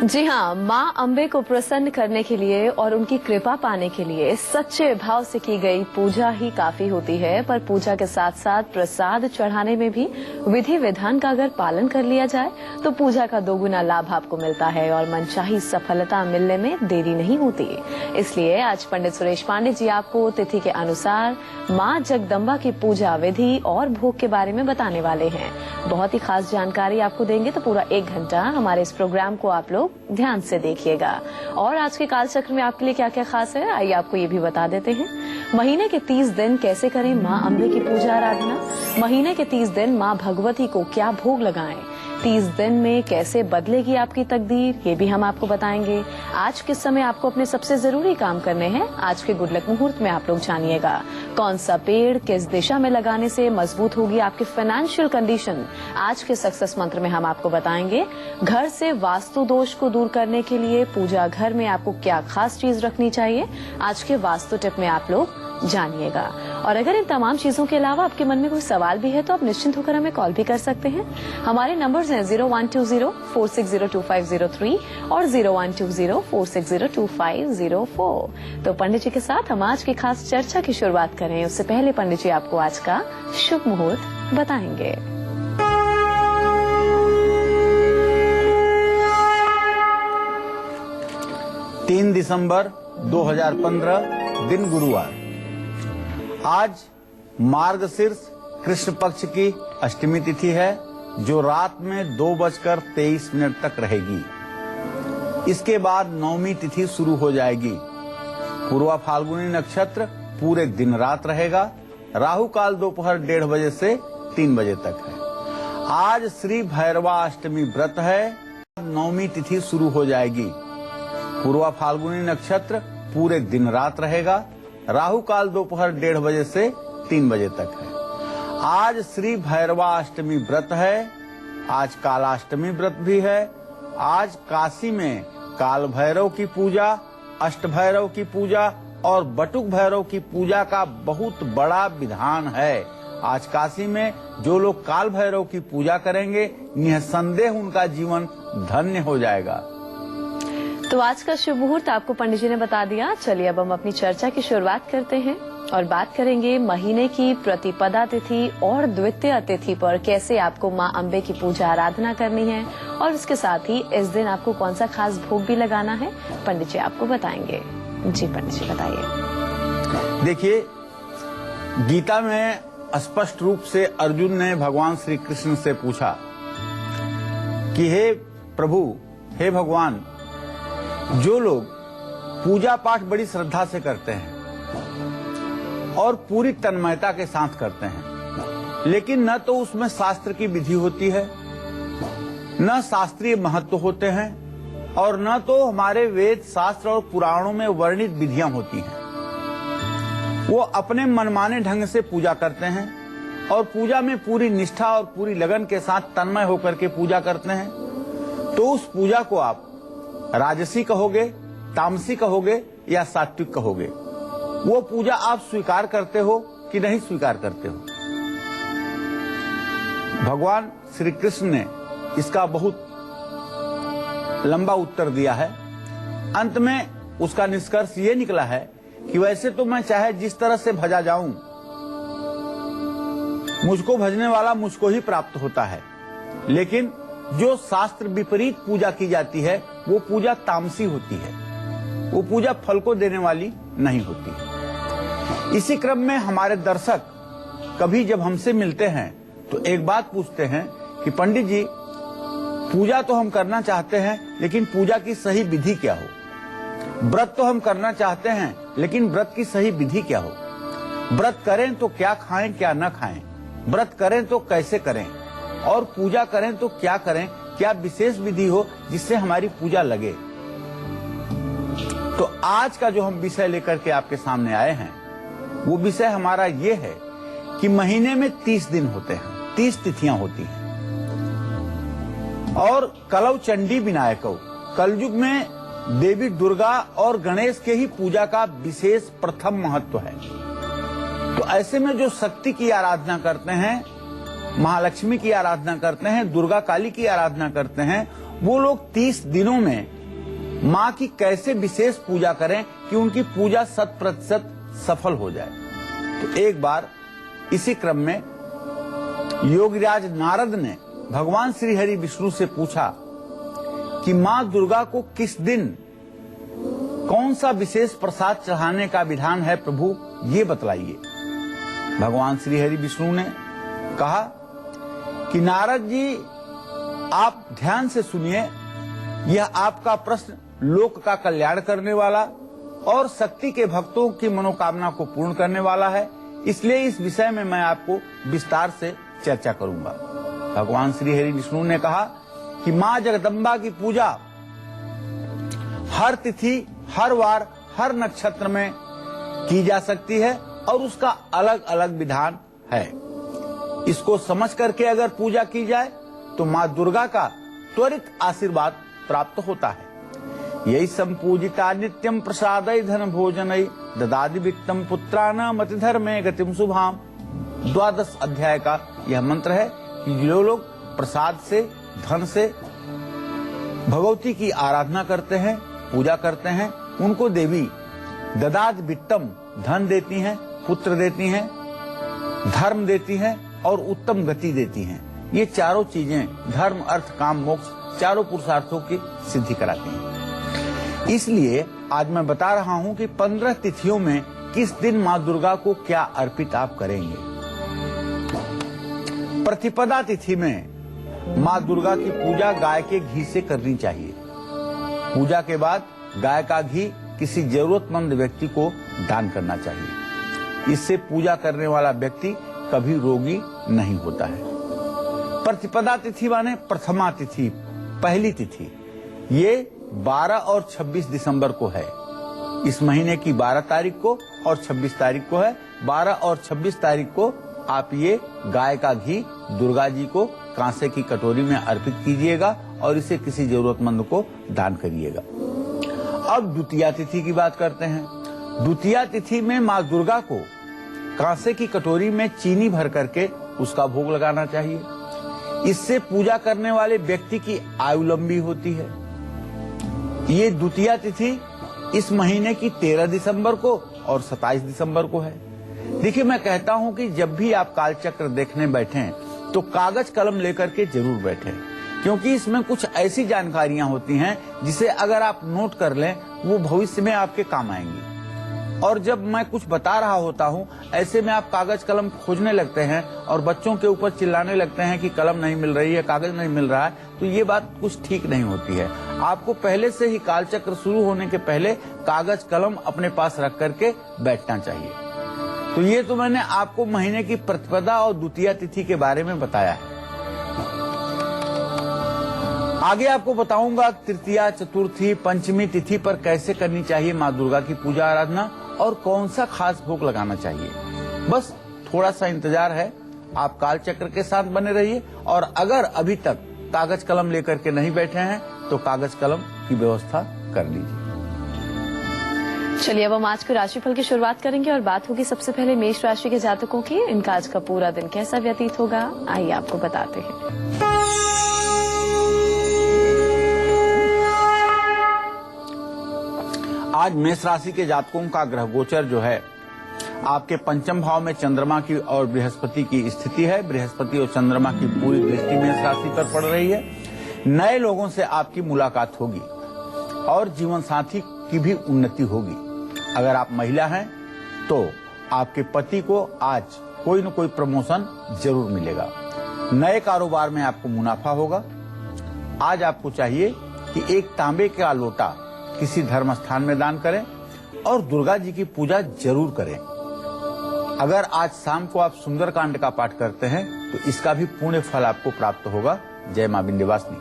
जी हाँ, माँ अम्बे को प्रसन्न करने के लिए और उनकी कृपा पाने के लिए सच्चे भाव से की गई पूजा ही काफी होती है। पर पूजा के साथ साथ प्रसाद चढ़ाने में भी विधि विधान का अगर पालन कर लिया जाए तो पूजा का दोगुना लाभ आपको मिलता है और मनचाही सफलता मिलने में देरी नहीं होती। इसलिए आज पंडित सुरेश पांडे जी आपको तिथि के अनुसार माँ जगदम्बा की पूजा विधि और भोग के बारे में बताने वाले हैं। बहुत ही खास जानकारी आपको देंगे, तो पूरा 1 घंटा हमारे इस प्रोग्राम को आप लोग ध्यान से देखिएगा। और आज के कालचक्र में आपके लिए क्या क्या खास है, आइए आपको ये भी बता देते हैं। महीने के 30 दिन कैसे करें माँ अम्बे की पूजा आराधना, महीने के 30 दिन माँ भगवती को क्या भोग लगाएं, 30 दिन में कैसे बदलेगी आपकी तकदीर, ये भी हम आपको बताएंगे। आज किस समय आपको अपने सबसे जरूरी काम करने हैं, आज के गुड लक मुहूर्त में आप लोग जानिएगा। कौन सा पेड़ किस दिशा में लगाने से मजबूत होगी आपकी फाइनेंशियल कंडीशन, आज के सक्सेस मंत्र में हम आपको बताएंगे। घर से वास्तु दोष को दूर करने के लिए पूजा घर में आपको क्या खास चीज रखनी चाहिए, आज के वास्तु टिप में आप लोग जानिएगा। और अगर इन तमाम चीजों के अलावा आपके मन में कोई सवाल भी है तो आप निश्चिंत होकर हमें कॉल भी कर सकते हैं। हमारे नंबर्स हैं 0120-460-2503 और 0120-460-2504। तो पंडित जी के साथ हम आज की खास चर्चा की शुरुआत करें उससे पहले पंडित जी आपको आज का शुभ मुहूर्त बताएंगे। तीन दिसंबर 2015 दिन गुरुवार। आज मार्गशीर्ष कृष्ण पक्ष की अष्टमी तिथि है जो रात में 2:23 तक रहेगी। इसके बाद नवमी तिथि शुरू हो जाएगी। पूर्वा फाल्गुनी नक्षत्र पूरे दिन रात रहेगा। राहु काल दोपहर 1:30 बजे से 3 बजे तक है। आज श्री भैरवाष्टमी व्रत है। नवमी तिथि शुरू हो जाएगी। पूर्वा फाल्गुनी नक्षत्र पूरे दिन रात रहेगा। राहु काल दोपहर 1:30 बजे से 3 बजे तक है। आज श्री भैरवाष्टमी व्रत है। आज कालाष्टमी व्रत भी है। आज काशी में काल भैरव की पूजा, अष्ट भैरव की पूजा और बटुक भैरव की पूजा का बहुत बड़ा विधान है। आज काशी में जो लोग काल भैरव की पूजा करेंगे निसंदेह उनका जीवन धन्य हो जाएगा। तो आज का शुभ मुहूर्त आपको पंडित जी ने बता दिया। चलिए अब हम अपनी चर्चा की शुरुआत करते हैं और बात करेंगे महीने की प्रतिपदा तिथि और द्वितीय तिथि पर कैसे आपको माँ अम्बे की पूजा आराधना करनी है और इसके साथ ही इस दिन आपको कौन सा खास भोग भी लगाना है, पंडित जी आपको बताएंगे। जी पंडित जी बताइए। देखिए, गीता में स्पष्ट रूप से अर्जुन ने भगवान श्री कृष्ण से पूछा कि हे प्रभु, हे भगवान, जो लोग पूजा पाठ बड़ी श्रद्धा से करते हैं और पूरी तन्मयता के साथ करते हैं, लेकिन न तो उसमें शास्त्र की विधि होती है, न शास्त्रीय महत्व होते हैं और न तो हमारे वेद शास्त्र और पुराणों में वर्णित विधियां होती हैं, वो अपने मनमाने ढंग से पूजा करते हैं और पूजा में पूरी निष्ठा और पूरी लगन के साथ तन्मय होकर के पूजा करते हैं, तो उस पूजा को आप राजसी कहोगे, तामसी कहोगे या सात्विक कहोगे, वो पूजा आप स्वीकार करते हो कि नहीं स्वीकार करते हो? भगवान श्री कृष्ण ने इसका बहुत लंबा उत्तर दिया है। अंत में उसका निष्कर्ष ये निकला है कि वैसे तो मैं चाहे जिस तरह से भजा जाऊं, मुझको भजने वाला मुझको ही प्राप्त होता है, लेकिन जो शास्त्र विपरीत पूजा की जाती है वो पूजा तामसी होती है, वो पूजा फल को देने वाली नहीं होती। इसी क्रम में हमारे दर्शक कभी जब हमसे मिलते हैं तो एक बात पूछते हैं कि पंडित जी, पूजा तो हम करना चाहते हैं लेकिन पूजा की सही विधि क्या हो? व्रत तो हम करना चाहते हैं लेकिन व्रत की सही विधि क्या हो? व्रत करें तो क्या खाएं क्या न खाएं? व्रत करें तो कैसे करें? और पूजा करें तो क्या करें? क्या विशेष विधि हो जिससे हमारी पूजा लगे? तो आज का जो हम विषय लेकर के आपके सामने आए हैं वो विषय हमारा ये है कि महीने में 30 दिन होते हैं, 30 तिथियां होती हैं और कलौ चंडी विनायकौ, कलयुग में देवी दुर्गा और गणेश के ही पूजा का विशेष प्रथम महत्व है। तो ऐसे में जो शक्ति की आराधना करते हैं, महालक्ष्मी की आराधना करते हैं, दुर्गा काली की आराधना करते हैं वो लोग 30 दिनों में माँ की कैसे विशेष पूजा करें कि उनकी पूजा 100% सफल हो जाए। तो एक बार इसी क्रम में योगीराज नारद ने भगवान श्री हरि विष्णु से पूछा कि माँ दुर्गा को किस दिन कौन सा विशेष प्रसाद चढ़ाने का विधान है प्रभु, ये बतलाइए। भगवान श्री हरि विष्णु ने कहा कि नारद जी, आप ध्यान से सुनिए, यह आपका प्रश्न लोक का कल्याण करने वाला और शक्ति के भक्तों की मनोकामना को पूर्ण करने वाला है, इसलिए इस विषय में मैं आपको विस्तार से चर्चा करूंगा। भगवान श्री हरि विष्णु ने कहा कि माँ जगदम्बा की पूजा हर तिथि, हर वार, हर नक्षत्र में की जा सकती है और उसका अलग अलग विधान है। इसको समझ करके अगर पूजा की जाए तो माँ दुर्गा का त्वरित आशीर्वाद प्राप्त होता है। यही संपूजिता नित्यम प्रसादय धन भोजनय ददादि वित्तम पुत्राणाम अतिधर्मे गतिम शुभाम। 12 अध्याय का यह मंत्र है कि जो लोग प्रसाद से, धन से भगवती की आराधना करते हैं, पूजा करते हैं, उनको देवी ददाद वित्तम, धन देती हैं, पुत्र देती हैं, धर्म देती हैं और उत्तम गति देती हैं। ये चारों चीजें धर्म, अर्थ, काम, मोक्ष चारों पुरुषार्थों की सिद्धि कराती हैं। इसलिए आज मैं बता रहा हूं कि 15 तिथियों में किस दिन माँ दुर्गा को क्या अर्पित आप करेंगे। प्रतिपदा तिथि में माँ दुर्गा की पूजा गाय के घी से करनी चाहिए। पूजा के बाद गाय का घी किसी जरूरतमंद व्यक्ति को दान करना चाहिए। इससे पूजा करने वाला व्यक्ति कभी रोगी नहीं होता है। प्रतिपदा तिथि माने प्रथमा तिथि, पहली तिथि। ये 12 और 26 दिसंबर को है। इस महीने की 12 तारीख को और 26 तारीख को है। 12 और 26 तारीख को आप ये गाय का घी दुर्गा जी को कांसे की कटोरी में अर्पित कीजिएगा और इसे किसी जरूरतमंद को दान करिएगा। अब द्वितीया तिथि की बात करते हैं। द्वितीया तिथि में माँ दुर्गा को कांसे की कटोरी में चीनी भर करके उसका भोग लगाना चाहिए। इससे पूजा करने वाले व्यक्ति की आयु लंबी होती है। ये द्वितीया तिथि इस महीने की 13 दिसंबर को और 27 दिसंबर को है। देखिए, मैं कहता हूं कि जब भी आप कालचक्र देखने बैठें तो कागज कलम लेकर के जरूर बैठें, क्योंकि इसमें कुछ ऐसी जानकारियां होती हैं जिसे अगर आप नोट कर लें वो भविष्य में आपके काम आएंगी। और जब मैं कुछ बता रहा होता हूं, ऐसे में आप कागज कलम खोजने लगते हैं और बच्चों के ऊपर चिल्लाने लगते हैं कि कलम नहीं मिल रही है, कागज नहीं मिल रहा है, तो ये बात कुछ ठीक नहीं होती है। आपको पहले से ही कालचक्र शुरू होने के पहले कागज कलम अपने पास रख करके बैठना चाहिए। तो ये तो मैंने आपको महीने की प्रतिपदा और द्वितीया तिथि के बारे में बताया है। आगे आपको बताऊंगा तृतीया, चतुर्थी, पंचमी तिथि पर कैसे करनी चाहिए माँ दुर्गा की पूजा आराधना और कौन सा खास भोग लगाना चाहिए। बस थोड़ा सा इंतजार है, आप कालचक्र के साथ बने रहिए। और अगर अभी तक कागज कलम लेकर के नहीं बैठे हैं तो कागज कलम की व्यवस्था कर लीजिए। चलिए, अब हम आज के राशिफल की शुरुआत करेंगे और बात होगी सबसे पहले मेष राशि के जातकों की। इनका आज का पूरा दिन कैसा व्यतीत होगा, आइए आपको बताते हैं। आज मेष राशि के जातकों का ग्रह गोचर जो है आपके पंचम भाव में चंद्रमा की और बृहस्पति की स्थिति है। बृहस्पति और चंद्रमा की पूरी दृष्टि मेष राशि पर पड़ रही है। नए लोगों से आपकी मुलाकात होगी और जीवन साथी की भी उन्नति होगी। अगर आप महिला हैं तो आपके पति को आज कोई न कोई प्रमोशन जरूर मिलेगा। नए कारोबार में आपको मुनाफा होगा। आज आपको चाहिए कि एक तांबे का लोटा किसी धर्म स्थान में दान करें और दुर्गा जी की पूजा जरूर करें। अगर आज शाम को आप सुंदरकांड का पाठ करते हैं तो इसका भी पुण्य फल आपको प्राप्त होगा। जय मां विंध्यवासिनी।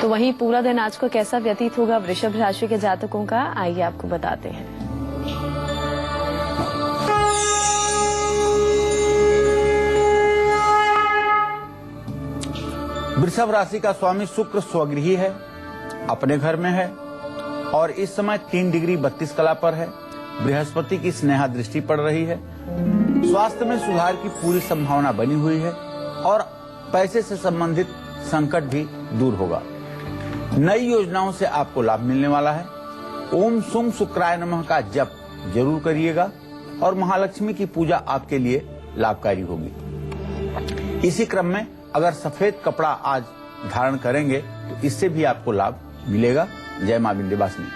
तो वहीं पूरा दिन आज को कैसा व्यतीत होगा वृषभ राशि के जातकों का, आइए आपको बताते हैं। वृषभ राशि का स्वामी शुक्र स्वगृही है, अपने घर में है और इस समय 3 डिग्री 32 कला पर है। बृहस्पति की स्नेहा दृष्टि पड़ रही है। स्वास्थ्य में सुधार की पूरी संभावना बनी हुई है और पैसे से संबंधित संकट भी दूर होगा। नई योजनाओं से आपको लाभ मिलने वाला है। ओम सुम शुक्राय नमः का जप जरूर करिएगा और महालक्ष्मी की पूजा आपके लिए लाभकारी होगी। इसी क्रम में अगर सफेद कपड़ा आज धारण करेंगे तो इससे भी आपको लाभ मिलेगा। जय मां विंध्यवासिनी।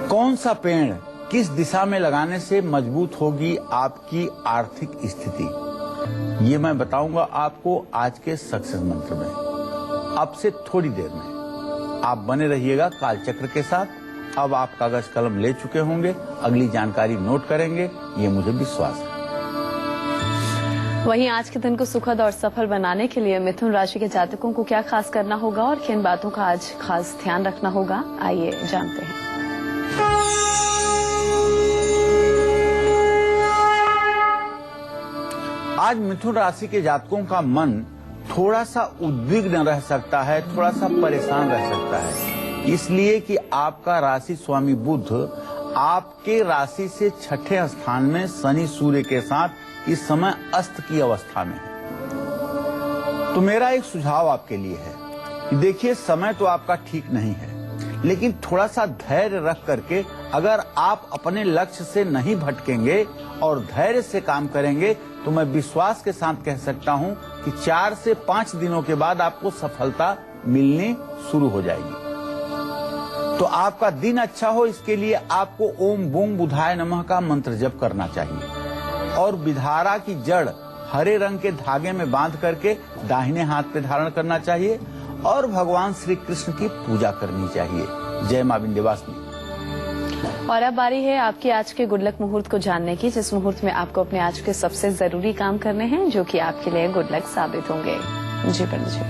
कौन सा पेड़ किस दिशा में लगाने से मजबूत होगी आपकी आर्थिक स्थिति, ये मैं बताऊंगा आपको आज के सक्सेस मंत्र में। अब से थोड़ी देर में आप बने रहिएगा कालचक्र के साथ। अब आप कागज कलम ले चुके होंगे, अगली जानकारी नोट करेंगे, ये मुझे विश्वास है। वहीं आज के दिन को सुखद और सफल बनाने के लिए मिथुन राशि के जातकों को क्या खास करना होगा और किन बातों का आज खास ध्यान रखना होगा, आइए जानते हैं। आज मिथुन राशि के जातकों का मन थोड़ा सा उद्विग्न रह सकता है, थोड़ा सा परेशान रह सकता है, इसलिए कि आपका राशि स्वामी बुध आपके राशि से छठे स्थान में शनि सूर्य के साथ इस समय अस्त की अवस्था में है। तो मेरा एक सुझाव आपके लिए है कि देखिए, समय तो आपका ठीक नहीं है, लेकिन थोड़ा सा धैर्य रख करके अगर आप अपने लक्ष्य से नहीं भटकेंगे और धैर्य से काम करेंगे तो मैं विश्वास के साथ कह सकता हूं कि 4 से 5 दिनों के बाद आपको सफलता मिलनी शुरू हो जाएगी। तो आपका दिन अच्छा हो, इसके लिए आपको ओम बूम बुधाय नमः का मंत्र जप करना चाहिए और विधारा की जड़ हरे रंग के धागे में बांध करके दाहिने हाथ पे धारण करना चाहिए और भगवान श्री कृष्ण की पूजा करनी चाहिए। जय मां विंध्यवासिनी। और अब बारी है आपकी आज के गुड लक मुहूर्त को जानने की, जिस मुहूर्त में आपको अपने आज के सबसे जरूरी काम करने हैं जो कि आपके लिए गुड लक साबित होंगे। जी पंडित जी।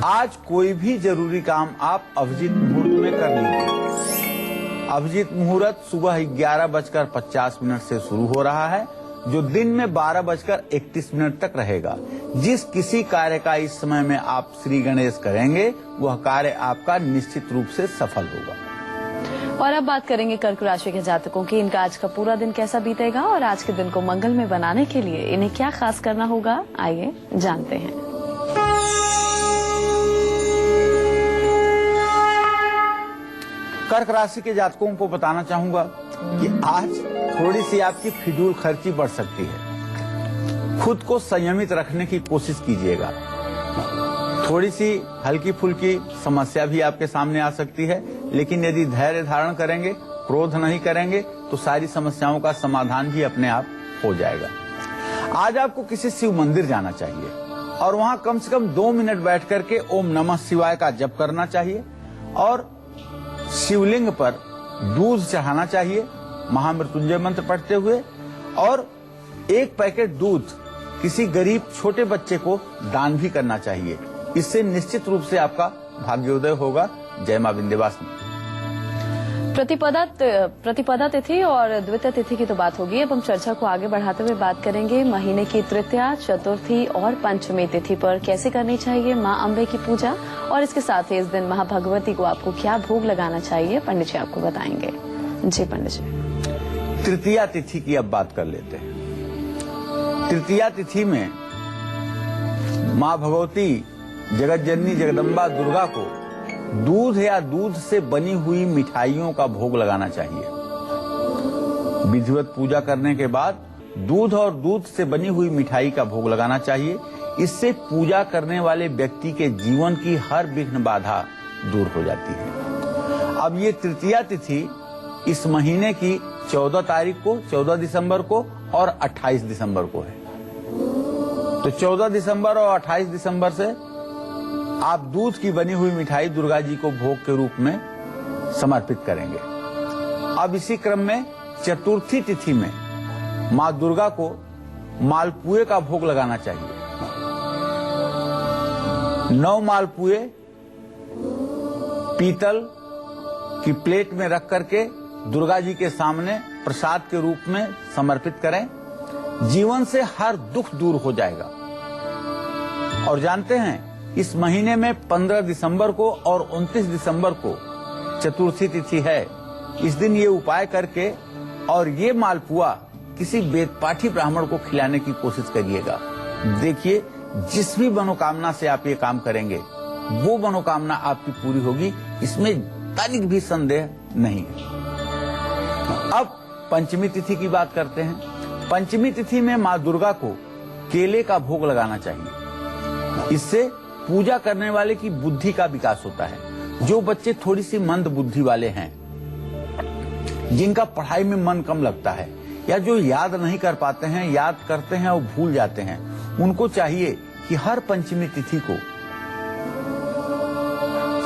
आज कोई भी जरूरी काम आप अभिजीत मुहूर्त में कर लीजिए। अभिजीत मुहूर्त सुबह 11:50 से शुरू हो रहा है, जो दिन में 12:31 तक रहेगा। जिस किसी कार्य का इस समय में आप श्री गणेश करेंगे वह कार्य आपका निश्चित रूप से सफल होगा। और अब बात करेंगे कर्क राशि के जातकों की। इनका आज का पूरा दिन कैसा बीतेगा और आज के दिन को मंगल में बनाने के लिए इन्हें क्या खास करना होगा, आइए जानते हैं। कर्क राशि के जातकों को बताना चाहूंगा कि आज थोड़ी सी आपकी फिजूल खर्ची बढ़ सकती है। खुद को संयमित रखने की कोशिश कीजिएगा। थोड़ी सी हल्की फुल्की समस्या भी आपके सामने आ सकती है, लेकिन यदि धैर्य धारण करेंगे, क्रोध नहीं करेंगे तो सारी समस्याओं का समाधान भी अपने आप हो जाएगा। आज आपको किसी शिव मंदिर जाना चाहिए और वहां कम से कम 2 मिनट बैठ करके ओम नमः शिवाय का जप करना चाहिए और शिवलिंग पर दूध चढ़ाना चाहिए महामृत्युंजय मंत्र पढ़ते हुए, और 1 पैकेट दूध किसी गरीब छोटे बच्चे को दान भी करना चाहिए। इससे निश्चित रूप से आपका भाग्योदय होगा। जय मां विंध्यवासिनी। प्रतिपदा तिथि और द्वितीय तिथि की तो बात होगी। अब हम चर्चा को आगे बढ़ाते हुए बात करेंगे महीने की तृतीया, चतुर्थी और पंचमी तिथि पर कैसे करनी चाहिए मां अम्बे की पूजा, और इसके साथ ही इस दिन मां भगवती को आपको क्या भोग लगाना चाहिए, पंडित जी आपको बताएंगे। जी पंडित जी। तृतीया तिथि की अब बात कर लेते हैं। तृतीया तिथि में मां भगवती जगत जननी जगदम्बा दुर्गा को दूध या दूध से बनी हुई मिठाइयों का भोग लगाना चाहिए। विधिवत पूजा करने के बाद दूध और दूध से बनी हुई मिठाई का भोग लगाना चाहिए। इससे पूजा करने वाले व्यक्ति के जीवन की हर विघ्न बाधा दूर हो जाती है। अब ये तृतीया तिथि इस महीने की 14 तारीख को, 14 दिसंबर को और 28 दिसंबर को है। तो 14 दिसंबर और 28 दिसंबर से आप दूध की बनी हुई मिठाई दुर्गा जी को भोग के रूप में समर्पित करेंगे। अब इसी क्रम में चतुर्थी तिथि में मां दुर्गा को मालपुए का भोग लगाना चाहिए। 9 मालपुए पीतल की प्लेट में रख करके दुर्गा जी के सामने प्रसाद के रूप में समर्पित करें। जीवन से हर दुख दूर हो जाएगा। और जानते हैं, इस महीने में 15 दिसंबर को और 29 दिसंबर को चतुर्थी तिथि है। इस दिन ये उपाय करके और ये मालपुआ किसी वेद पाठी ब्राह्मण को खिलाने की कोशिश करिएगा। देखिए, जिस भी मनोकामना से आप ये काम करेंगे वो मनोकामना आपकी पूरी होगी, इसमें तनिक भी संदेह नहीं है। अब पंचमी तिथि की बात करते हैं। पंचमी तिथि में माँ दुर्गा को केले का भोग लगाना चाहिए। इससे पूजा करने वाले की बुद्धि का विकास होता है। जो बच्चे थोड़ी सी मंद बुद्धि वाले हैं, जिनका पढ़ाई में मन कम लगता है, या जो याद नहीं कर पाते हैं, याद करते हैं और भूल जाते हैं, उनको चाहिए कि हर पंचमी तिथि को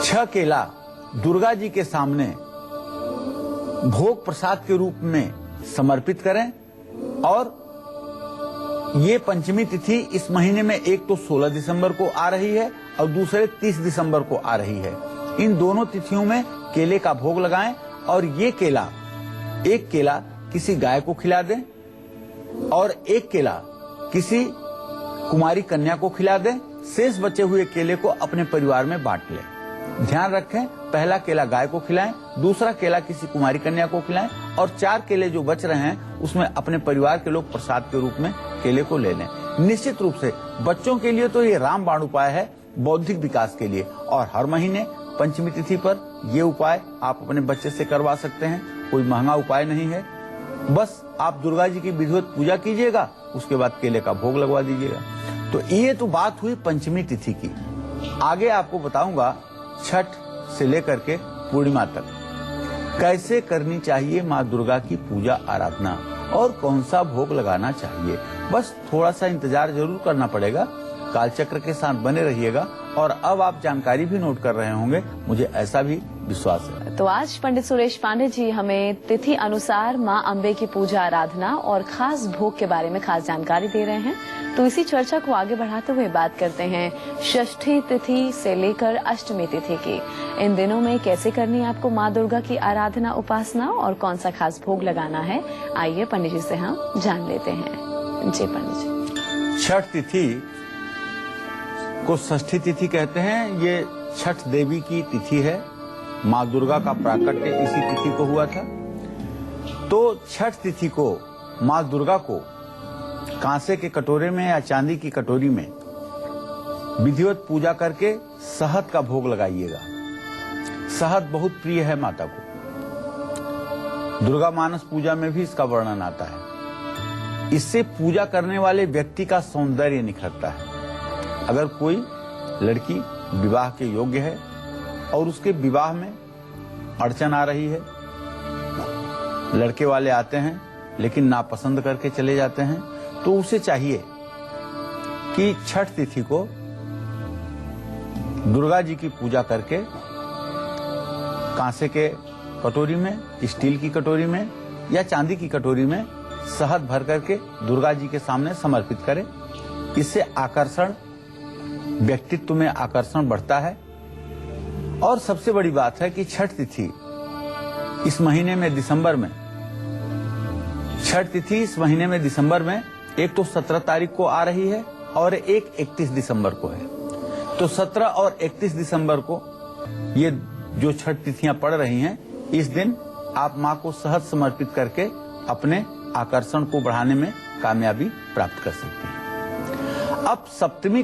6 केला दुर्गा जी के सामने भोग प्रसाद के रूप में समर्पित करें। और ये पंचमी तिथि इस महीने में एक तो 16 दिसंबर को आ रही है और दूसरे 30 दिसंबर को आ रही है। इन दोनों तिथियों में केले का भोग लगाएं और ये केला, एक केला किसी गाय को खिला दें और एक केला किसी कुमारी कन्या को खिला दें। शेष बचे हुए केले को अपने परिवार में बांट लें। ध्यान रखें, पहला केला गाय को खिलाएं, दूसरा केला किसी कुमारी कन्या को खिलाएं और 4 केले जो बच रहे हैं उसमें अपने परिवार के लोग प्रसाद के रूप में केले को ले लें। निश्चित रूप से बच्चों के लिए तो ये रामबाण उपाय है बौद्धिक विकास के लिए, और हर महीने पंचमी तिथि पर ये उपाय आप अपने बच्चे से करवा सकते हैं। कोई महंगा उपाय नहीं है, बस आप दुर्गा जी की विधिवत पूजा कीजिएगा, उसके बाद केले का भोग लगवा दीजिएगा। तो ये तो बात हुई पंचमी तिथि की। आगे आपको बताऊंगा छठ से लेकर के पूर्णिमा तक कैसे करनी चाहिए माँ दुर्गा की पूजा आराधना और कौन सा भोग लगाना चाहिए। बस थोड़ा सा इंतजार जरूर करना पड़ेगा। कालचक्र के साथ बने रहिएगा और अब आप जानकारी भी नोट कर रहे होंगे, मुझे ऐसा भी विश्वास है। तो आज पंडित सुरेश पांडे जी हमें तिथि अनुसार माँ अम्बे की पूजा आराधना और खास भोग के बारे में खास जानकारी दे रहे हैं। तो इसी चर्चा को आगे बढ़ाते हुए बात करते हैं षष्ठी तिथि से लेकर अष्टमी तिथि की। इन दिनों में कैसे करनी है आपको माँ दुर्गा की आराधना उपासना और कौन सा खास भोग लगाना है, आइए पंडित जी से हम जान लेते हैं। जी पंडित जी। छठ तिथि को षष्ठी तिथि कहते हैं। ये छठ देवी की तिथि है। माँ दुर्गा का प्राकट्य इसी तिथि को हुआ था। तो छठ तिथि को माँ दुर्गा को कांसे के कटोरे में या चांदी की कटोरी में विधिवत पूजा करके शहद का भोग लगाइएगा। शहद बहुत प्रिय है माता को। दुर्गा मानस पूजा में भी इसका वर्णन आता है। इससे पूजा करने वाले व्यक्ति का सौंदर्य निखरता है। अगर कोई लड़की विवाह के योग्य है और उसके विवाह में अड़चन आ रही है, लड़के वाले आते हैं लेकिन नापसंद करके चले जाते हैं, तो उसे चाहिए कि छठ तिथि को दुर्गा जी की पूजा करके कांसे के कटोरी में, स्टील की कटोरी में या चांदी की कटोरी में शहद भर करके दुर्गा जी के सामने समर्पित करें। इससे आकर्षण, व्यक्तित्व में आकर्षण बढ़ता है। और सबसे बड़ी बात है कि छठ तिथि इस महीने में दिसंबर में, छठ तिथि इस महीने में दिसंबर में एक तो 17 तारीख को आ रही है और एक 31 दिसंबर को है। तो 17 और 31 दिसंबर को ये जो छठ तिथियां पड़ रही हैं, इस दिन आप मां को शहद समर्पित करके अपने आकर्षण को बढ़ाने में कामयाबी प्राप्त कर सकते हैं। अब सप्तमी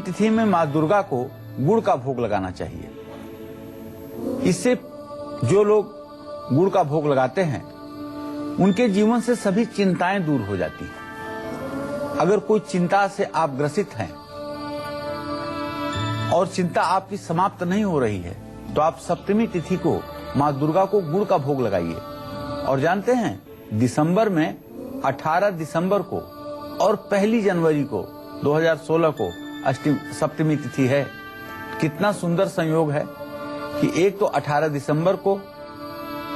तिथि में मां दुर्गा को गुड़ का भोग लगाना चाहिए। इससे जो लोग गुड़ का भोग लगाते हैं उनके जीवन से सभी चिंताएं दूर हो जाती हैं। अगर कोई चिंता से आप ग्रसित हैं और चिंता आपकी समाप्त नहीं हो रही है, तो आप सप्तमी तिथि को मां दुर्गा को गुड़ का भोग लगाइए। और जानते हैं, दिसंबर में 18 दिसंबर को और 1 जनवरी को 2016 को सप्तमी तिथि है। कितना सुंदर संयोग है कि एक तो 18 दिसंबर को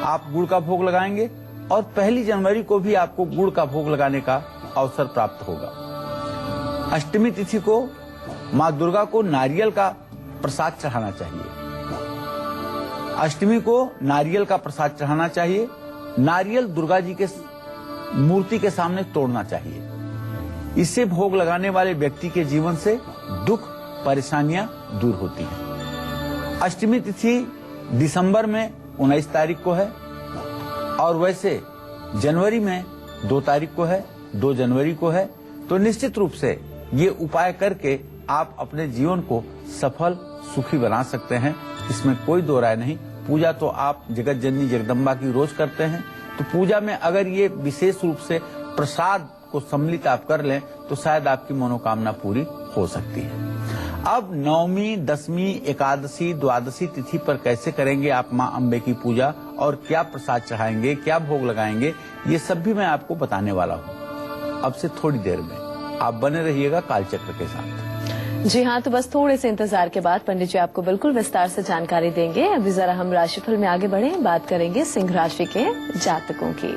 आप गुड़ का भोग लगाएंगे और 1 जनवरी को भी आपको गुड़ का भोग लगाने का अवसर प्राप्त होगा। अष्टमी तिथि को मां दुर्गा को नारियल का प्रसाद चढ़ाना चाहिए। अष्टमी को नारियल का प्रसाद चढ़ाना चाहिए। नारियल दुर्गा जी के मूर्ति के सामने तोड़ना चाहिए। इससे भोग लगाने वाले व्यक्ति के जीवन से दुख, परेशानियां दूर होती हैं। अष्टमी तिथि दिसंबर में 19 तारीख को है और वैसे जनवरी में 2 तारीख को है, 2 जनवरी को है। तो निश्चित रूप से ये उपाय करके आप अपने जीवन को सफल सुखी बना सकते हैं, इसमें कोई दो राय नहीं। पूजा तो आप जगत जननी जगदम्बा की रोज करते हैं, तो पूजा में अगर ये विशेष रूप से प्रसाद को सम्मिलित आप कर लें तो शायद आपकी मनोकामना पूरी हो सकती है। अब नवमी, दशमी, एकादशी, द्वादशी तिथि पर कैसे करेंगे आप मां अम्बे की पूजा और क्या प्रसाद चढ़ाएंगे, क्या भोग लगाएंगे, ये सब भी मैं आपको बताने वाला हूँ अब से थोड़ी देर में। आप बने रहिएगा कालचक्र के साथ। जी हाँ, तो बस थोड़े से इंतजार के बाद पंडित जी आपको बिल्कुल विस्तार से जानकारी देंगे। अभी जरा हम राशिफल में आगे बढ़े, बात करेंगे सिंह राशि के जातकों की।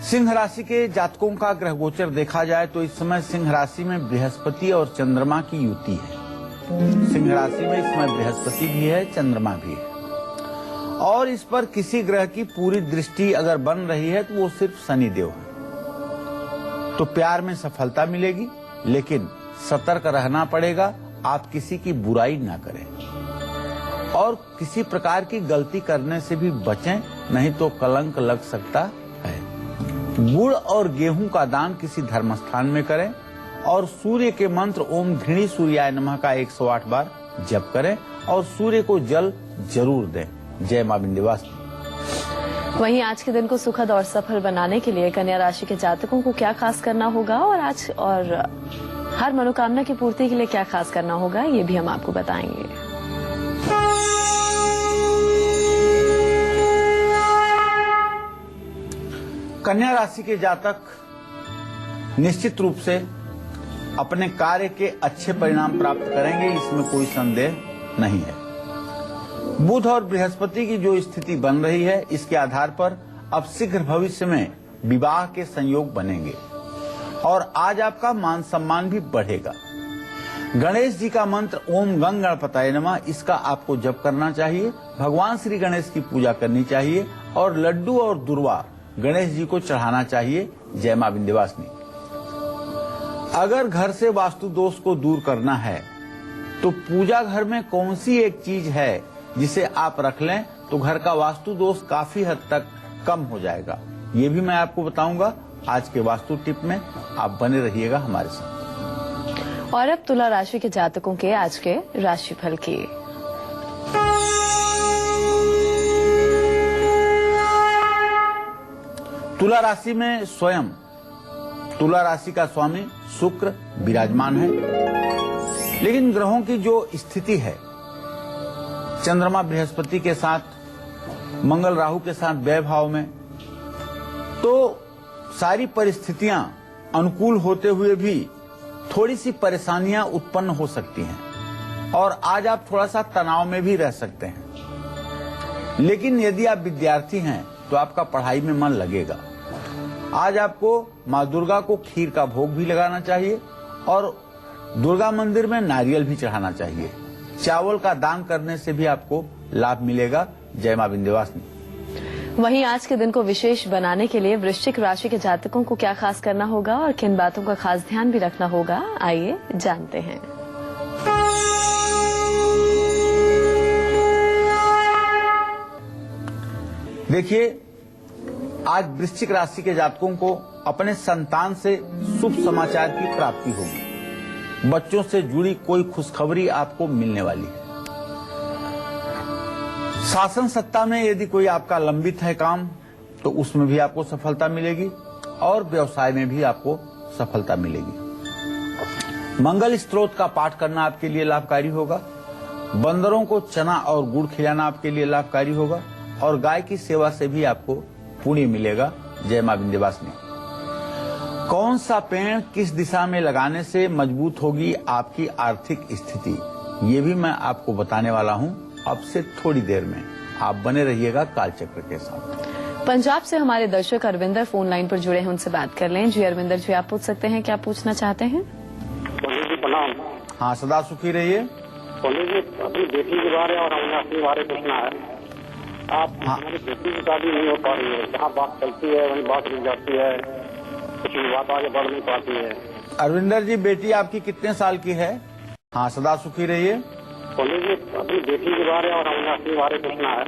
सिंह राशि के जातकों का ग्रह गोचर देखा जाए तो इस समय सिंह राशि में बृहस्पति और चंद्रमा की युति है। सिंह राशि में इस समय बृहस्पति भी है, चंद्रमा भी है, और इस पर किसी ग्रह की पूरी दृष्टि अगर बन रही है तो वो सिर्फ शनिदेव है। तो प्यार में सफलता मिलेगी, लेकिन सतर्क रहना पड़ेगा, आप किसी की बुराई ना करें और किसी प्रकार की गलती करने से भी बचें, नहीं तो कलंक लग सकता है। गुड़ और गेहूं का दान किसी धर्म स्थान में करें और सूर्य के मंत्र ओम घृणी सूर्याय नमः का 108 बार जप करें और सूर्य को जल जरूर दें। जय मां विंध्यवासिनी। वहीं आज के दिन को सुखद और सफल बनाने के लिए कन्या राशि के जातकों को क्या खास करना होगा और हर मनोकामना की पूर्ति के लिए क्या खास करना होगा, ये भी हम आपको बताएंगे। कन्या राशि के जातक निश्चित रूप से अपने कार्य के अच्छे परिणाम प्राप्त करेंगे, इसमें कोई संदेह नहीं है। बुध और बृहस्पति की जो स्थिति बन रही है, इसके आधार पर अब शीघ्र भविष्य में विवाह के संयोग बनेंगे और आज आपका मान सम्मान भी बढ़ेगा। गणेश जी का मंत्र ओम गंग गणपताय नमः, इसका आपको जप करना चाहिए। भगवान श्री गणेश की पूजा करनी चाहिए और लड्डू और दुर्वा गणेश जी को चढ़ाना चाहिए। जय मां विंध्यवासिनी। अगर घर से वास्तु दोष को दूर करना है तो पूजा घर में कौन सी एक चीज है जिसे आप रख लें तो घर का वास्तु दोष काफी हद तक कम हो जाएगा, ये भी मैं आपको बताऊंगा आज के वास्तु टिप में। आप बने रहिएगा हमारे साथ। और अब तुला राशि के जातकों के आज के राशिफल की। तुला राशि में स्वयं तुला राशि का स्वामी शुक्र विराजमान है, लेकिन ग्रहों की जो स्थिति है, चंद्रमा बृहस्पति के साथ, मंगल राहु के साथ व्यय भाव में, तो सारी परिस्थितियां अनुकूल होते हुए भी थोड़ी सी परेशानियां उत्पन्न हो सकती हैं और आज आप थोड़ा सा तनाव में भी रह सकते हैं। लेकिन यदि आप विद्यार्थी हैं तो आपका पढ़ाई में मन लगेगा। आज आपको मां दुर्गा को खीर का भोग भी लगाना चाहिए और दुर्गा मंदिर में नारियल भी चढ़ाना चाहिए। चावल का दान करने से भी आपको लाभ मिलेगा। जय मां विंध्यवासिनी। वहीं आज के दिन को विशेष बनाने के लिए वृश्चिक राशि के जातकों को क्या खास करना होगा और किन बातों का खास ध्यान भी रखना होगा, आइए जानते हैं। देखिए, आज वृश्चिक राशि के जातकों को अपने संतान से शुभ समाचार की प्राप्ति होगी। बच्चों से जुड़ी कोई खुशखबरी आपको मिलने वाली है। शासन सत्ता में यदि कोई आपका लंबित है काम तो उसमें भी आपको सफलता मिलेगी और व्यवसाय में भी आपको सफलता मिलेगी। मंगल स्तोत्र का पाठ करना आपके लिए लाभकारी होगा। बंदरों को चना और गुड़ खिलाना आपके लिए लाभकारी होगा और गाय की सेवा से भी आपको पुण्य मिलेगा। जय मां विंध्यवासिनी। कौन सा पेड़ किस दिशा में लगाने से मजबूत होगी आपकी आर्थिक स्थिति, ये भी मैं आपको बताने वाला हूं अब से थोड़ी देर में। आप बने रहिएगा कालचक्र के साथ। पंजाब से हमारे दर्शक अरविंदर फोन लाइन पर जुड़े हैं, उनसे बात कर लें। जी अरविंदर जी, आप पूछ सकते हैं, क्या पूछना चाहते हैं? हाँ, सदा सुखी रहिए। अपनी बेटी के बारे और अपने बारे पूछना है। आप हमारी बेटी की शादी नहीं हो पा रही है, जहाँ बात चलती है वहीं बात रुक जाती है, कुछ भी बात आगे बढ़ नहीं पाती है। अरविंदर जी, बेटी आपकी कितने साल की है? हाँ, सदा सुखी रहिए। अपनी बेटी के बारे और अपने बारे पूछना है।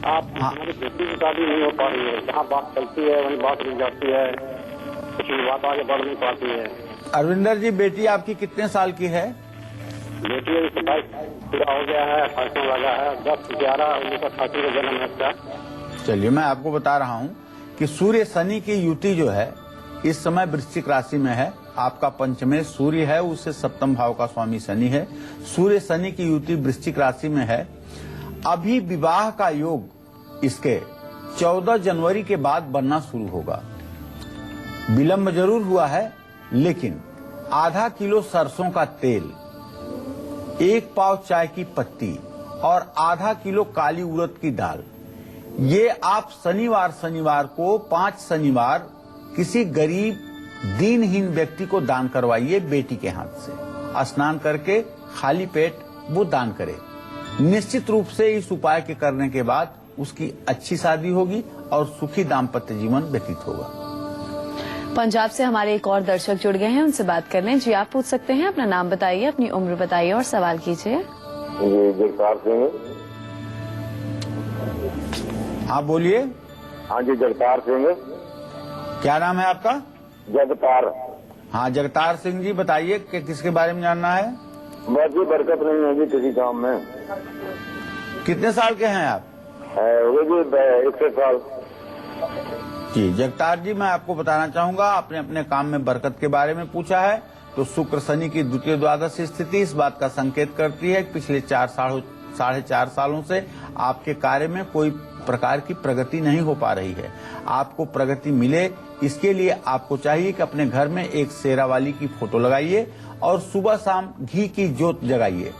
आप हमारी बेटी की शादी नहीं हो पा रही है, जहाँ बात चलती है वहीं बात रुक जाती है, कुछ भी बात आगे बढ़ नहीं पाती है। अरविंदर जी, बेटी आपकी कितने साल की है? बेटी अभी 27 पूरा हो गया है, 28 लगा है, 10/11/1988 का जन्म है उसका। चलिए, मैं आपको बता रहा हूँ कि सूर्य शनि की युति जो है इस समय वृश्चिक राशि में है। आपका पंचमेश सूर्य है, उससे सप्तम भाव का स्वामी शनि है। सूर्य शनि की युति वृश्चिक राशि में है। अभी विवाह का योग इसके 14 जनवरी के बाद बनना शुरू होगा। विलंब जरूर हुआ है, लेकिन आधा किलो सरसों का तेल, 1 पाव चाय की पत्ती और आधा किलो काली उड़द की दाल, ये आप शनिवार को 5 शनिवार किसी गरीब दीनहीन व्यक्ति को दान करवाइए बेटी के हाथ से। स्नान करके खाली पेट वो दान करे। निश्चित रूप से इस उपाय के करने के बाद उसकी अच्छी शादी होगी और सुखी दाम्पत्य जीवन व्यतीत होगा। पंजाब से हमारे एक और दर्शक जुड़ गए हैं, उनसे बात कर लें। जी, आप पूछ सकते हैं। अपना नाम बताइए, अपनी उम्र बताइए और सवाल कीजिए। जगतार सिंह। हाँ, बोलिए। हाँ जी, जगतार सिंह। क्या नाम है आपका? जगतार। हाँ, जगतार सिंह जी, बताइए कि किसके बारे में जानना है? बस जी, बरकत नहीं है जी किसी काम में। कितने साल के हैं आप? हो गए जी 61 साल। जी जगतार जी, मैं आपको बताना चाहूंगा, आपने अपने काम में बरकत के बारे में पूछा है तो शुक्र शनि की द्वितीय द्वादश स्थिति इस बात का संकेत करती है कि पिछले 4.5 सालों से आपके कार्य में कोई प्रकार की प्रगति नहीं हो पा रही है। आपको प्रगति मिले, इसके लिए आपको चाहिए कि अपने घर में एक शेरावाली की फोटो लगाइए और सुबह शाम घी की ज्योत जगाइए।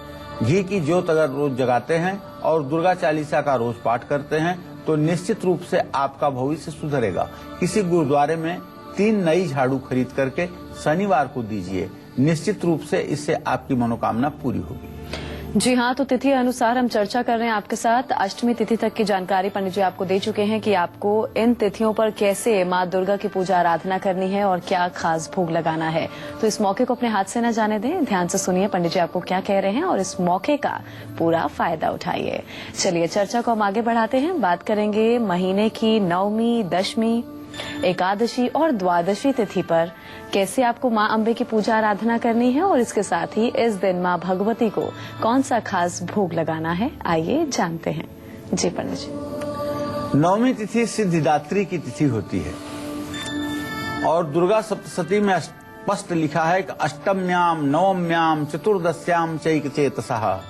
घी की ज्योत अगर रोज जगाते हैं और दुर्गा चालीसा का रोज पाठ करते हैं तो निश्चित रूप से आपका भविष्य सुधरेगा। किसी गुरुद्वारे में 3 नई झाड़ू खरीद करके शनिवार को दीजिए। निश्चित रूप से इससे आपकी मनोकामना पूरी होगी। जी हाँ, तो तिथि अनुसार हम चर्चा कर रहे हैं आपके साथ। अष्टमी तिथि तक की जानकारी पंडित जी आपको दे चुके हैं कि आपको इन तिथियों पर कैसे माँ दुर्गा की पूजा आराधना करनी है और क्या खास भोग लगाना है। तो इस मौके को अपने हाथ से न जाने दें, ध्यान से सुनिए पंडित जी आपको क्या कह रहे हैं और इस मौके का पूरा फायदा उठाइए। चलिए, चर्चा को हम आगे बढ़ाते हैं। बात करेंगे महीने की 9वीं, 10वीं, एकादशी और द्वादशी तिथि पर कैसे आपको माँ अम्बे की पूजा आराधना करनी है और इसके साथ ही इस दिन माँ भगवती को कौन सा खास भोग लगाना है, आइए जानते हैं। जी पंडित जी। 9वीं तिथि सिद्धिदात्री की तिथि होती है और दुर्गा सप्तशती में स्पष्ट लिखा है कि अष्टम्याम, नवम्याम, चतुर्दश्याम चैकचेतसः।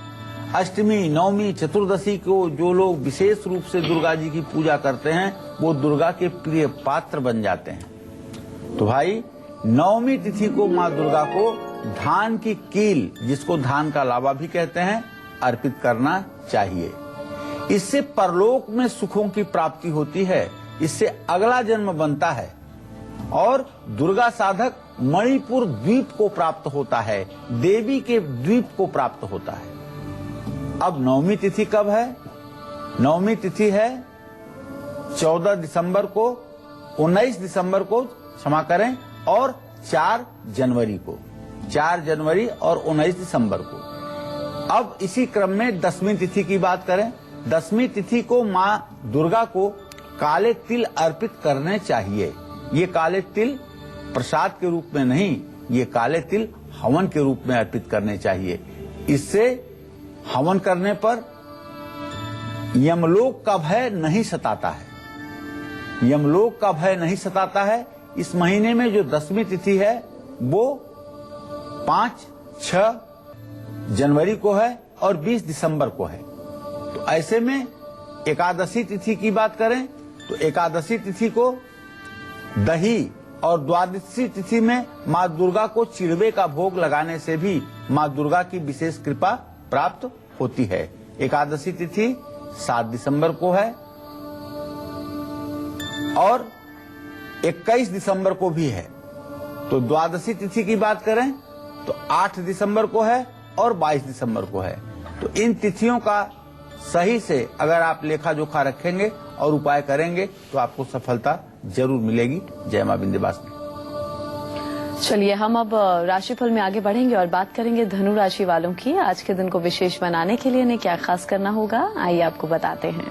अष्टमी, नवमी, चतुर्दशी को जो लोग विशेष रूप से दुर्गा जी की पूजा करते हैं वो दुर्गा के प्रिय पात्र बन जाते हैं। तो भाई, 9वीं तिथि को माँ दुर्गा को धान की कील, जिसको धान का लावा भी कहते हैं, अर्पित करना चाहिए। इससे परलोक में सुखों की प्राप्ति होती है, इससे अगला जन्म बनता है और दुर्गा साधक मणिपुर द्वीप को प्राप्त होता है, देवी के द्वीप को प्राप्त होता है। अब 9वीं तिथि कब है? 9वीं तिथि है 14 दिसंबर को, 19 दिसंबर को, क्षमा करें, और 4 जनवरी को। 4 जनवरी और 19 दिसंबर को। अब इसी क्रम में 10वीं तिथि की बात करें। 10वीं तिथि को माँ दुर्गा को काले तिल अर्पित करने चाहिए। ये काले तिल प्रसाद के रूप में नहीं, ये काले तिल हवन के रूप में अर्पित करने चाहिए। इससे हवन करने पर यमलोक का भय नहीं सताता है। यमलोक का भय नहीं सताता है। इस महीने में जो 10वीं तिथि है वो 5, 6 जनवरी को है और 20 दिसंबर को है। तो ऐसे में एकादशी तिथि की बात करें तो एकादशी तिथि को दही और द्वादशी तिथि में माँ दुर्गा को चिड़वे का भोग लगाने से भी माँ दुर्गा की विशेष कृपा प्राप्त होती है। एकादशी तिथि 7 दिसंबर को है और 21 दिसंबर को भी है। तो द्वादशी तिथि की बात करें तो 8 दिसंबर को है और 22 दिसंबर को है। तो इन तिथियों का सही से अगर आप लेखा जोखा रखेंगे और उपाय करेंगे तो आपको सफलता जरूर मिलेगी। जय मां विंध्यवासिनी। चलिए, हम अब राशिफल में आगे बढ़ेंगे और बात करेंगे धनु राशि वालों की। आज के दिन को विशेष बनाने के लिए इन्हें क्या खास करना होगा, आइए आपको बताते हैं।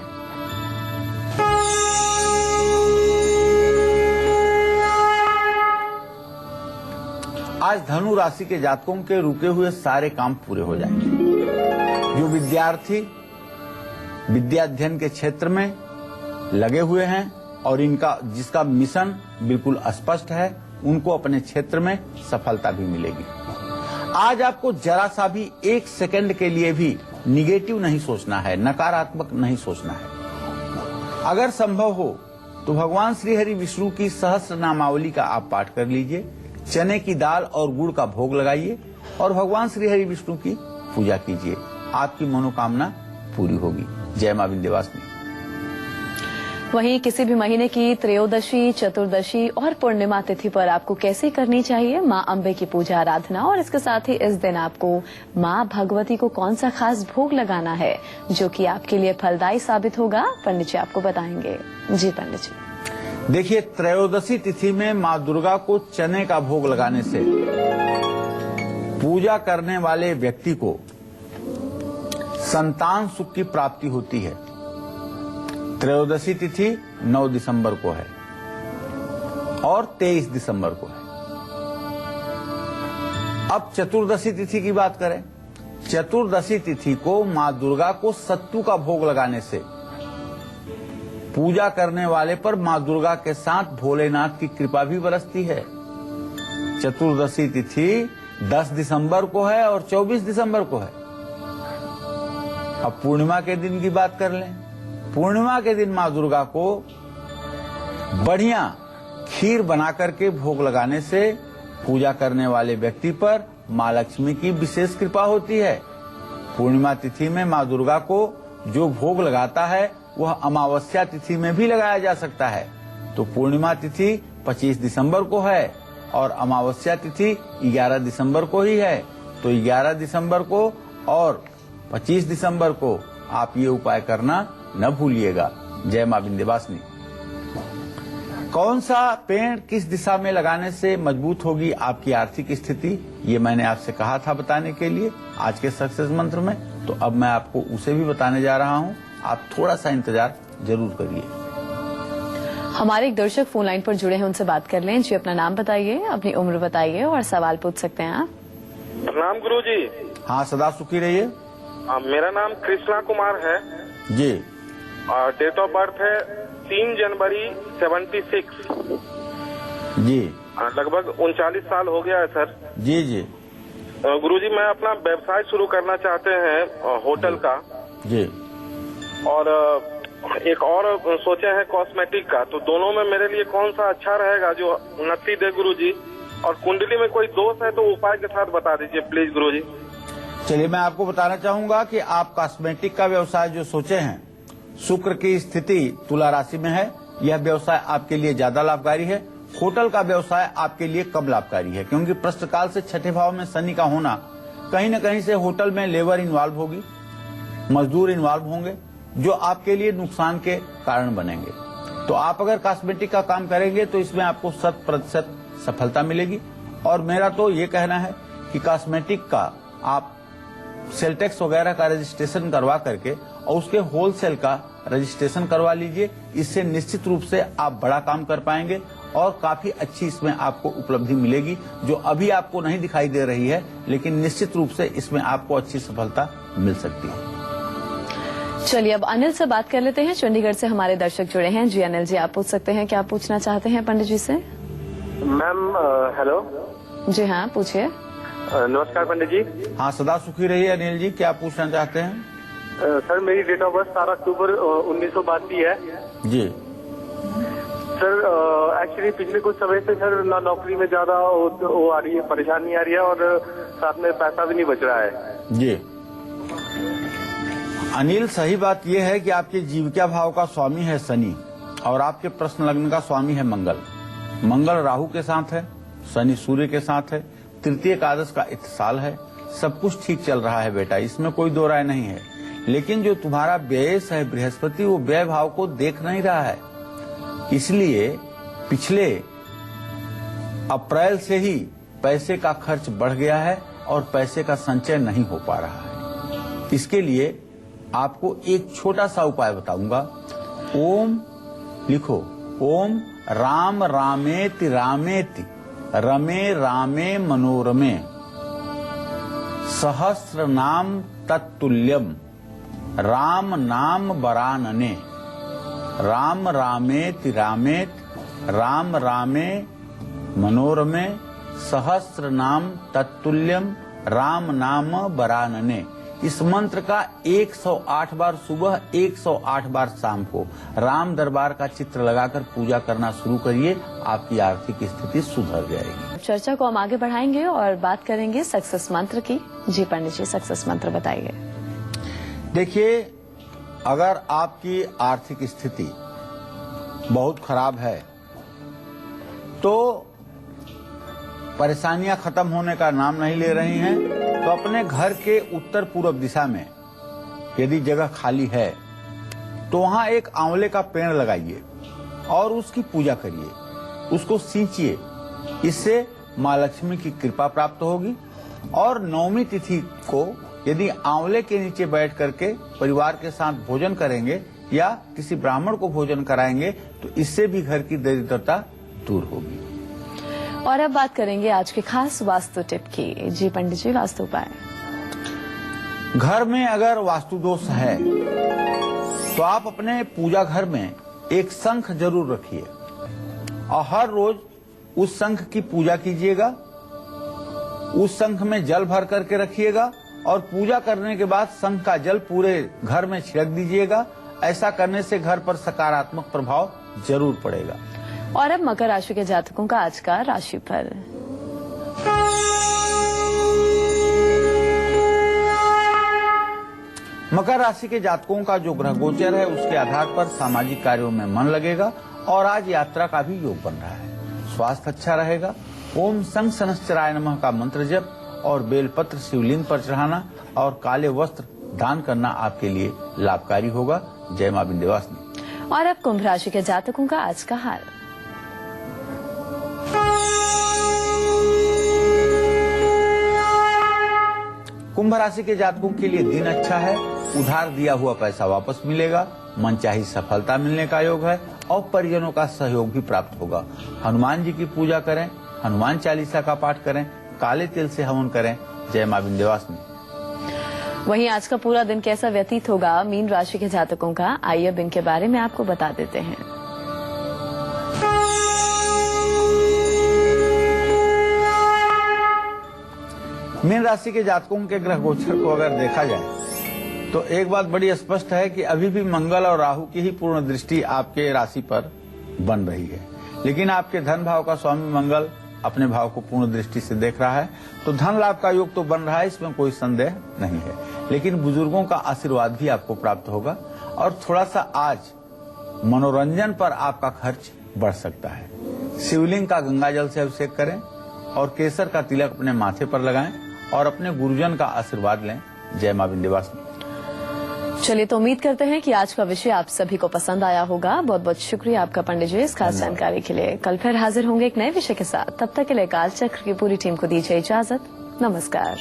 आज धनु राशि के जातकों के रुके हुए सारे काम पूरे हो जाएंगे। जो विद्यार्थी विद्या अध्ययन के क्षेत्र में लगे हुए हैं और जिसका मिशन बिल्कुल स्पष्ट है, उनको अपने क्षेत्र में सफलता भी मिलेगी। आज आपको जरा सा भी एक सेकंड के लिए भी निगेटिव नहीं सोचना है, नकारात्मक नहीं सोचना है। अगर संभव हो तो भगवान श्री हरि विष्णु की सहस्त्र नामावली का आप पाठ कर लीजिए, चने की दाल और गुड़ का भोग लगाइए और भगवान श्री हरि विष्णु की पूजा कीजिए। आपकी मनोकामना पूरी होगी। जय मां विंध्यवासिनी। वहीं किसी भी महीने की त्रयोदशी, चतुर्दशी और पूर्णिमा तिथि पर आपको कैसे करनी चाहिए मां अम्बे की पूजा आराधना, और इसके साथ ही इस दिन आपको मां भगवती को कौन सा खास भोग लगाना है जो कि आपके लिए फलदायी साबित होगा, पंडित जी आपको बताएंगे। जी पंडित जी। देखिए, त्रयोदशी तिथि में मां दुर्गा को चने का भोग लगाने से पूजा करने वाले व्यक्ति को संतान सुख की प्राप्ति होती है। त्रयोदशी तिथि 9 दिसंबर को है और 23 दिसंबर को है। अब चतुर्दशी तिथि की बात करें। चतुर्दशी तिथि को मां दुर्गा को सत्तू का भोग लगाने से पूजा करने वाले पर मां दुर्गा के साथ भोलेनाथ की कृपा भी बरसती है। चतुर्दशी तिथि 10 दिसंबर को है और 24 दिसंबर को है। अब पूर्णिमा के दिन की बात कर लें। पूर्णिमा के दिन मां दुर्गा को बढ़िया खीर बना करके भोग लगाने से पूजा करने वाले व्यक्ति पर मां लक्ष्मी की विशेष कृपा होती है। पूर्णिमा तिथि में मां दुर्गा को जो भोग लगाता है वह अमावस्या तिथि में भी लगाया जा सकता है। तो पूर्णिमा तिथि 25 दिसंबर को है और अमावस्या तिथि 11 दिसंबर को ही है। तो 11 दिसंबर को और 25 दिसंबर को आप ये उपाय करना न भूलिएगा। जय मां विंध्यवासिनी। कौन सा पेड़ किस दिशा में लगाने से मजबूत होगी आपकी आर्थिक स्थिति, ये मैंने आपसे कहा था बताने के लिए आज के सक्सेस मंत्र में। तो अब मैं आपको उसे भी बताने जा रहा हूं। आप थोड़ा सा इंतजार जरूर करिए। हमारे एक दर्शक फोन लाइन पर जुड़े हैं, उनसे बात कर लें। जी अपना नाम बताइए, अपनी उम्र बताइए और सवाल पूछ सकते हैं आप। प्रणाम गुरु जी। हाँ, सदा सुखी रहिए। मेरा नाम कृष्णा कुमार है जी। डेट ऑफ बर्थ है 3 जनवरी 76। जी। लगभग 39 साल हो गया है सर। जी जी। गुरुजी, मैं अपना व्यवसाय शुरू करना चाहते हैं होटल का। जी। और एक और सोचे हैं कॉस्मेटिक का। तो दोनों में मेरे लिए कौन सा अच्छा रहेगा जो उन्नति दे गुरुजी? और कुंडली में कोई दोष है तो उपाय के साथ बता दीजिए प्लीज गुरुजी। चलिए, मैं आपको बताना चाहूंगा कि आप कॉस्मेटिक का व्यवसाय जो सोचे हैं, शुक्र की स्थिति तुला राशि में है, यह व्यवसाय आपके लिए ज्यादा लाभकारी है। होटल का व्यवसाय आपके लिए कम लाभकारी है, क्योंकि प्रश्नकाल से छठे भाव में शनि का होना कहीं न कहीं से होटल में लेबर इन्वॉल्व होगी, मजदूर इन्वॉल्व होंगे, जो आपके लिए नुकसान के कारण बनेंगे। तो आप अगर कॉस्मेटिक का काम करेंगे तो इसमें आपको 100% सफलता मिलेगी। और मेरा तो ये कहना है कि कॉस्मेटिक का आप सेल टैक्स वगैरह का रजिस्ट्रेशन करवा करके और उसके होलसेल का रजिस्ट्रेशन करवा लीजिए। इससे निश्चित रूप से आप बड़ा काम कर पाएंगे और काफी अच्छी इसमें आपको उपलब्धि मिलेगी, जो अभी आपको नहीं दिखाई दे रही है, लेकिन निश्चित रूप से इसमें आपको अच्छी सफलता मिल सकती है। चलिए अब अनिल से बात कर लेते हैं। चंडीगढ़ से हमारे दर्शक जुड़े हैं। जी अनिल जी, आप पूछ सकते हैं, क्या पूछना चाहते हैं पंडित जी से? Ma'am hello. जी हाँ, पूछिए। नमस्कार पंडित जी। हाँ, सदा सुखी रहिए अनिल जी। क्या पूछना चाहते हैं? सर, मेरी डेट ऑफ बर्थ 17 अक्टूबर 1982 है। जी सर, एक्चुअली पिछले कुछ समय से सर ना नौकरी में ज्यादा वो आ रही है, परेशानी आ रही है और साथ में पैसा भी नहीं बच रहा है। जी अनिल, सही बात यह है कि आपके जीविका भाव का स्वामी है शनि और आपके प्रश्न लग्न का स्वामी है मंगल। मंगल राहु के साथ है, शनि सूर्य के साथ है, तृतीय एकादश का इत्तिसाल है। सब कुछ ठीक चल रहा है बेटा, इसमें कोई दो राय नहीं है। लेकिन जो तुम्हारा व्यय है बृहस्पति, वो व्यय भाव को देख नहीं रहा है। इसलिए पिछले अप्रैल से ही पैसे का खर्च बढ़ गया है और पैसे का संचय नहीं हो पा रहा है। इसके लिए आपको एक छोटा सा उपाय बताऊंगा। ओम लिखो, ओम राम रामेति रामेति रमे रामे मनोरमे सहस्र नाम तत्तुल्यम राम नाम वरानने राम रामेति रामेत राम रामे मनोरमे सहस्र नाम तत्तुल्यम राम नाम वरानने। इस मंत्र का 108 बार सुबह, 108 बार शाम को राम दरबार का चित्र लगाकर पूजा करना शुरू करिए, आपकी आर्थिक स्थिति सुधर जाएगी। चर्चा को हम आगे बढ़ाएंगे और बात करेंगे सक्सेस मंत्र की। जी पंडित जी, सक्सेस मंत्र बताइए। देखिए, अगर आपकी आर्थिक स्थिति बहुत खराब है तो परेशानियां खत्म होने का नाम नहीं ले रही हैं, तो अपने घर के उत्तर पूर्व दिशा में यदि जगह खाली है तो वहां एक आंवले का पेड़ लगाइए और उसकी पूजा करिए, उसको सींचिए। इससे मां लक्ष्मी की कृपा प्राप्त होगी। और नवमी तिथि को यदि आंवले के नीचे बैठ करके परिवार के साथ भोजन करेंगे या किसी ब्राह्मण को भोजन कराएंगे तो इससे भी घर की दरिद्रता दूर होगी। और अब बात करेंगे आज के खास वास्तु टिप की। जी पंडित जी, वास्तु उपाय। घर में अगर वास्तु दोष है तो आप अपने पूजा घर में एक शंख जरूर रखिए और हर रोज उस शंख की पूजा कीजिएगा। उस शंख में जल भर करके रखिएगा और पूजा करने के बाद शंख का जल पूरे घर में छिड़क दीजिएगा। ऐसा करने से घर पर सकारात्मक प्रभाव जरूर पड़ेगा। और अब मकर राशि के जातकों का आज का राशिफल। मकर राशि के जातकों का जो ग्रह गोचर है उसके आधार पर सामाजिक कार्यों में मन लगेगा और आज यात्रा का भी योग बन रहा है। स्वास्थ्य अच्छा रहेगा। ओम संग शनश्चराय नमः का मंत्र जप और बेलपत्र शिवलिंग पर चढ़ाना और काले वस्त्र दान करना आपके लिए लाभकारी होगा। जय मां विंध्यवासिनी। और अब कुंभ राशि के जातकों का आज का हाल। कुंभ राशि के जातकों के लिए दिन अच्छा है। उधार दिया हुआ पैसा वापस मिलेगा। मनचाही सफलता मिलने का योग है और परिजनों का सहयोग भी प्राप्त होगा। हनुमान जी की पूजा करें, हनुमान चालीसा का पाठ करें, काले तिल से हवन करें। जय मां विंध्यवासिनी। वहीं आज का पूरा दिन कैसा व्यतीत होगा मीन राशि के जातकों का, आइए अब इनके बारे में आपको बता देते हैं। मीन राशि के जातकों के ग्रह गोचर को अगर देखा जाए तो एक बात बड़ी स्पष्ट है कि अभी भी मंगल और राहु की ही पूर्ण दृष्टि आपके राशि पर बन रही है, लेकिन आपके धन भाव का स्वामी मंगल अपने भाव को पूर्ण दृष्टि से देख रहा है, तो धन लाभ का योग तो बन रहा है, इसमें कोई संदेह नहीं है। लेकिन बुजुर्गों का आशीर्वाद भी आपको प्राप्त होगा और थोड़ा सा आज मनोरंजन पर आपका खर्च बढ़ सकता है। शिवलिंग का गंगा जल से अभिषेक करें और केसर का तिलक अपने माथे पर लगाएं और अपने गुरुजन का आशीर्वाद लें। जय मां विंध्यवासिनी। चलिए, तो उम्मीद करते हैं कि आज का विषय आप सभी को पसंद आया होगा। बहुत बहुत शुक्रिया आपका पंडित जी इस खास जानकारी के लिए। कल फिर हाजिर होंगे एक नए विषय के साथ। तब तक के लिए काल चक्र की पूरी टीम को दीजिए इजाजत। नमस्कार।